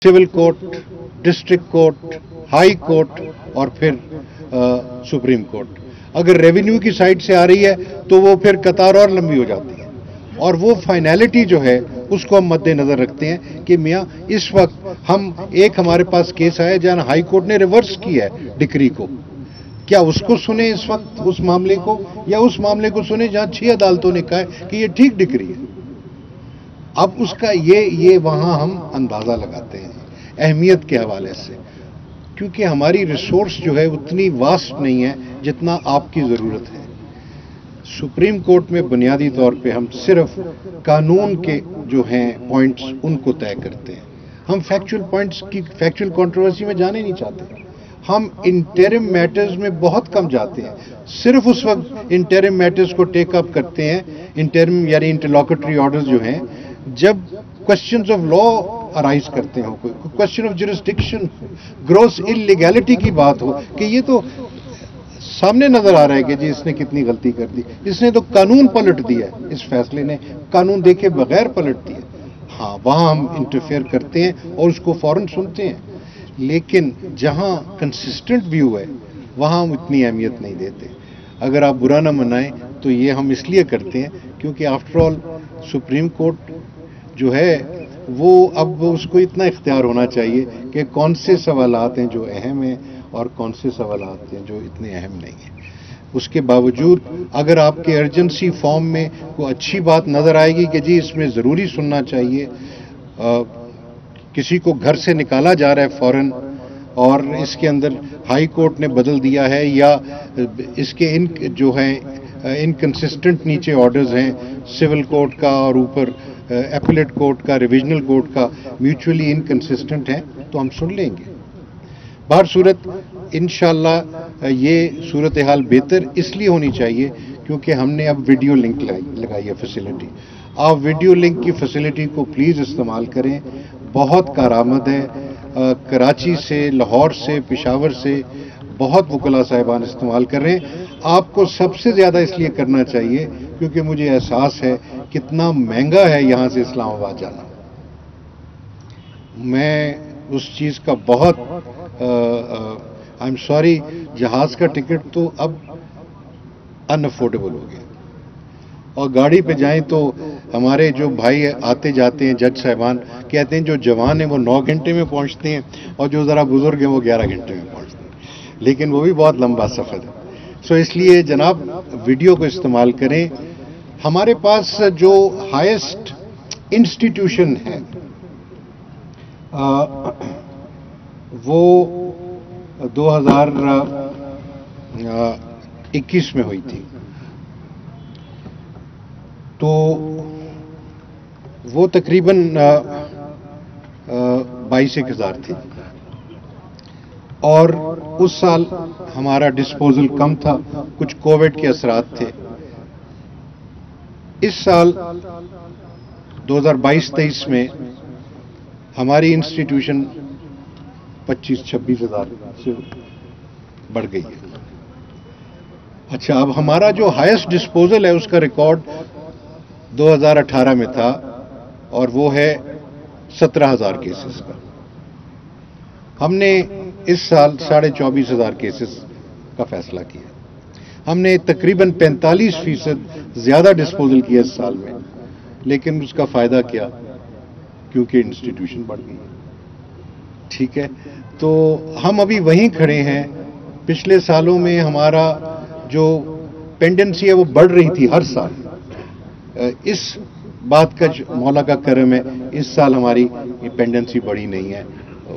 Civil court, district court, high court और फिर supreme court. अगर रेवेन्यू की साइड से आ रही है तो वो फिर कतार और लंबी हो जाती है, और वो फाइनैलिटी जो है उसको हम मद्देनजर रखते हैं कि मियाँ इस वक्त हमारे पास केस आया जहां हाई कोर्ट ने रिवर्स किया है डिक्री को, क्या उसको सुने इस वक्त उस मामले को, या उस मामले को सुने जहां 6 अदालतों ने कहा है कि ये ठीक डिक्री है। अब उसका ये वहां हम अंदाजा लगाते हैं अहमियत के हवाले से, क्योंकि हमारी रिसोर्स जो है उतनी वास्ट नहीं है जितना आपकी ज़रूरत है। सुप्रीम कोर्ट में बुनियादी तौर पे हम सिर्फ कानून के जो हैं पॉइंट्स उनको तय करते हैं। हम फैक्चुअल पॉइंट्स की फैक्चुअल कंट्रोवर्सी में जाने नहीं चाहते। हम इंटरिम मैटर्स में बहुत कम जाते हैं, सिर्फ उस वक्त इंटरिम मैटर्स को टेक अप करते हैं, इंटरिम यानी इंटरलॉक्यूटरी ऑर्डर्स जो हैं, जब क्वेश्चंस ऑफ लॉ अराइज करते हो, कोई question of jurisdiction, gross illegality की बात हो कि ये तो सामने नजर आ रहा है कि जी इसने कितनी गलती कर दी, इसने तो कानून पलट दिया, इस फैसले ने कानून देखे बगैर पलट दिया। हाँ, वहां हम इंटरफेयर करते हैं और उसको फौरन सुनते हैं, लेकिन जहां कंसिस्टेंट व्यू है वहां हम इतनी अहमियत नहीं देते। अगर आप बुरा ना मनाएं तो ये हम इसलिए करते हैं क्योंकि आफ्टर ऑल सुप्रीम कोर्ट जो है वो अब उसको इतना इख्तियार होना चाहिए कि कौन से सवालात हैं जो अहम हैं और कौन से सवालात हैं जो इतने अहम नहीं हैं। उसके बावजूद अगर आपके अर्जेंसी फॉर्म में कोई अच्छी बात नज़र आएगी कि जी इसमें ज़रूरी सुनना चाहिए, किसी को घर से निकाला जा रहा है फौरन और इसके अंदर हाई कोर्ट ने बदल दिया है, या इसके जो हैं इनकंसिस्टेंट नीचे ऑर्डर्स हैं सिविल कोर्ट का और ऊपर एपीलेट कोर्ट का, रिविजनल कोर्ट का म्यूचुअली इनकंसिस्टेंट हैं, तो हम सुन लेंगे। बाहर सूरत इंशाअल्लाह ये सूरत हाल बेहतर इसलिए होनी चाहिए क्योंकि हमने अब वीडियो लिंक लगाई है फैसिलिटी। आप वीडियो लिंक की फैसिलिटी को प्लीज़ इस्तेमाल करें, बहुत कारआमद है। कराची से, लाहौर से, पेशावर से बहुत वकला साहिबान इस्तेमाल कर रहे हैं। आपको सबसे ज़्यादा इसलिए करना चाहिए क्योंकि मुझे एहसास है कितना महंगा है यहाँ से इस्लामाबाद जाना। मैं उस चीज़ का बहुत आई एम सॉरी, जहाज़ का टिकट तो अब अनअफोर्डेबल हो गया, और गाड़ी पे जाएं तो हमारे जो भाई आते जाते हैं जज साहिबान कहते हैं जो जवान हैं वो 9 घंटे में पहुंचते हैं और जो ज़रा बुजुर्ग हैं वो 11 घंटे में पहुंचते हैं, लेकिन वो भी बहुत लंबा सफ़र है। सो इसलिए जनाब वीडियो को इस्तेमाल करें। हमारे पास जो हाईएस्ट इंस्टीट्यूशन है वो 2021 में हुई थी, तो वो तकरीबन 22,000 थी, और उस साल हमारा डिस्पोजल कम था, कुछ कोविड के असरात थे। इस साल 2022-23 में हमारी इंस्टीट्यूशन 25-26 हज़ार से बढ़ गई है। अच्छा, अब हमारा जो हाईएस्ट डिस्पोजल है उसका रिकॉर्ड 2018 में था और वो है 17,000 केसेस का। हमने इस साल 24,500 केसेस का फैसला किया। हमने तकरीबन 45% ज्यादा डिस्पोजल किया इस साल में, लेकिन उसका फायदा क्या, क्योंकि इंस्टीट्यूशन बढ़ गई है। ठीक है, तो हम अभी वहीं खड़े हैं। पिछले सालों में हमारा जो पेंडेंसी है वो बढ़ रही थी हर साल। इस बात का मौला का करम है, इस साल हमारी पेंडेंसी बढ़ी नहीं है,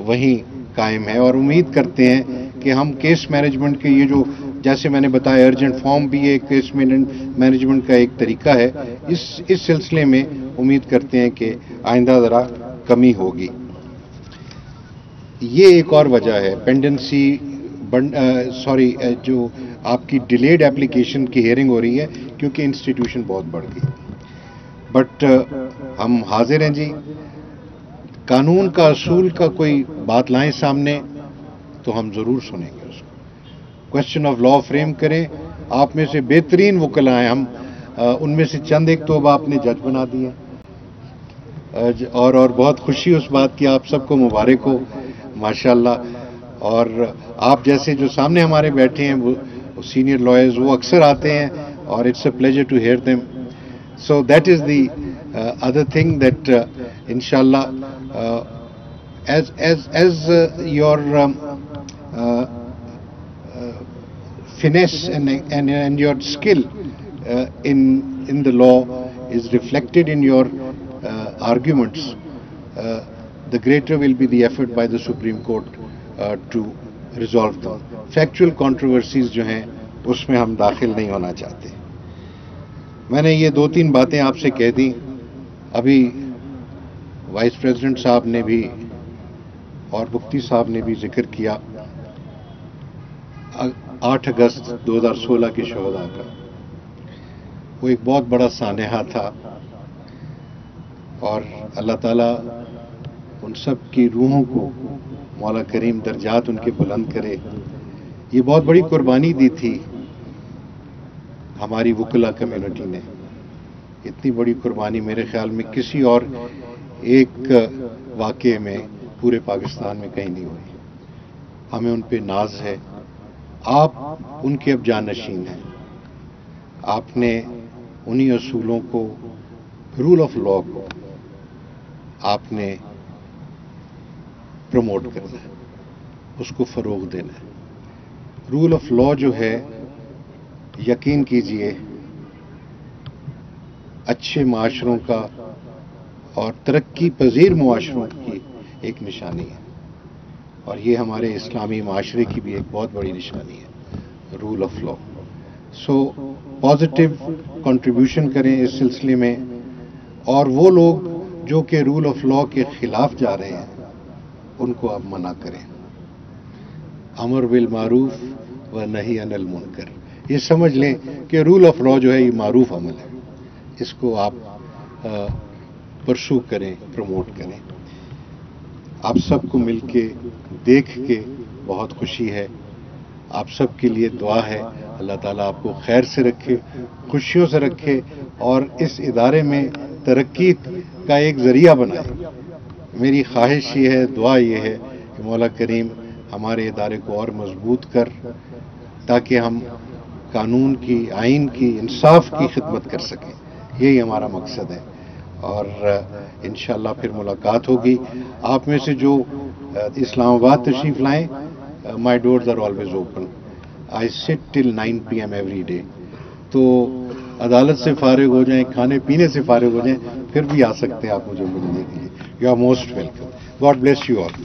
वहीं कायम है। और उम्मीद करते हैं कि हम केस मैनेजमेंट के ये जो, जैसे मैंने बताया, अर्जेंट फॉर्म भी एक केस मैनेजमेंट का एक तरीका है, इस सिलसिले में उम्मीद करते हैं कि आइंदा ज़रा कमी होगी। ये एक और वजह है पेंडेंसी जो आपकी डिलेड एप्लीकेशन की हियरिंग हो रही है, क्योंकि इंस्टीट्यूशन बहुत बढ़ गई। बट हम हाजिर हैं जी, कानून का असूल का कोई बात लाएं सामने तो हम जरूर सुनेंगे उसको। क्वेश्चन ऑफ लॉ फ्रेम करें। आप में से बेहतरीन वकला हैं, हम उनमें से चंद एक तो अब आपने जज बना दिए। اور بہت خوشی اس بات کی. آپ سب کو مبارک ہو ماشاءاللہ. اور آپ جیسے جو سامنے ہمارے بیٹھے ہیں وہ سینئر لائرز وہ اکثر آتے ہیں اور it's a pleasure to hear them. So that is the other thing that انشاءاللہ as your finesse and your skill in the law is reflected in your arguments, the greater will be the effort by the Supreme Court to resolve them. Factual controversies جو ہیں اس میں ہم داخل نہیں ہونا چاہتے. میں نے یہ 2-3 باتیں آپ سے کہہ دیں. ابھی وائس پریزیڈنٹ صاحب نے بھی اور مفتی صاحب نے بھی ذکر کیا 8 اگست 2016 کے شہداء کا. وہ ایک بہت بڑا سانحہ تھا اور اللہ تعالیٰ ان سب کی روحوں کو مولا کریم درجات ان کے بلند کرے. یہ بہت بڑی قربانی دی تھی ہماری وکلا کمیونٹی نے. اتنی بڑی قربانی میرے خیال میں کسی اور ایک واقعے میں پورے پاکستان میں کہیں نہیں ہوئی. ہمیں ان پہ ناز ہے. آپ ان کے اب جانشین ہیں. آپ نے انہی اصولوں کو, رول آف لا کو آپ نے پروموٹ کرنا ہے, اس کو فروغ دینا ہے. رول آف لا جو ہے یقین کیجئے اچھے معاشروں کا اور ترقی پذیر معاشروں کی ایک نشانی ہے, اور یہ ہمارے اسلامی معاشرے کی بھی ایک بہت بڑی نشانی ہے, rule of law. So positive contribution کریں اس سلسلے میں, اور وہ لوگ جو کہ رول آف لا کے خلاف جا رہے ہیں ان کو آپ منع کریں. امر بالمعروف و نہی عن المنکر, یہ سمجھ لیں کہ رول آف لا جو ہے یہ معروف عمل ہے, اس کو آپ پرسو کریں, پروموٹ کریں. آپ سب کو مل کے دیکھ کے بہت خوشی ہے. آپ سب کے لیے دعا ہے, اللہ تعالیٰ آپ کو خیر سے رکھے, خوشیوں سے رکھے, اور اس ادارے میں ترقی کا ایک ذریعہ بنائے. میری خواہش یہ ہے, دعا یہ ہے کہ مولا کریم ہمارے ادارے کو اور مضبوط کر, تاکہ ہم قانون کی, آئین کی, انصاف کی خدمت کر سکیں. یہی ہمارا مقصد ہے, اور انشاءاللہ پھر ملاقات ہوگی. آپ میں سے جو اسلام آباد تشریف لائیں, مائی ڈورز آر آلویز اوپن. آئی سٹ ٹل 9 PM ایوری ڈے. تو عدالت سے فارغ ہو جائیں, کھانے پینے سے فارغ ہو جائیں, پھر بھی آ سکتے ہیں آپ مجھے ملنے کے لیے. You are most welcome. God bless you all.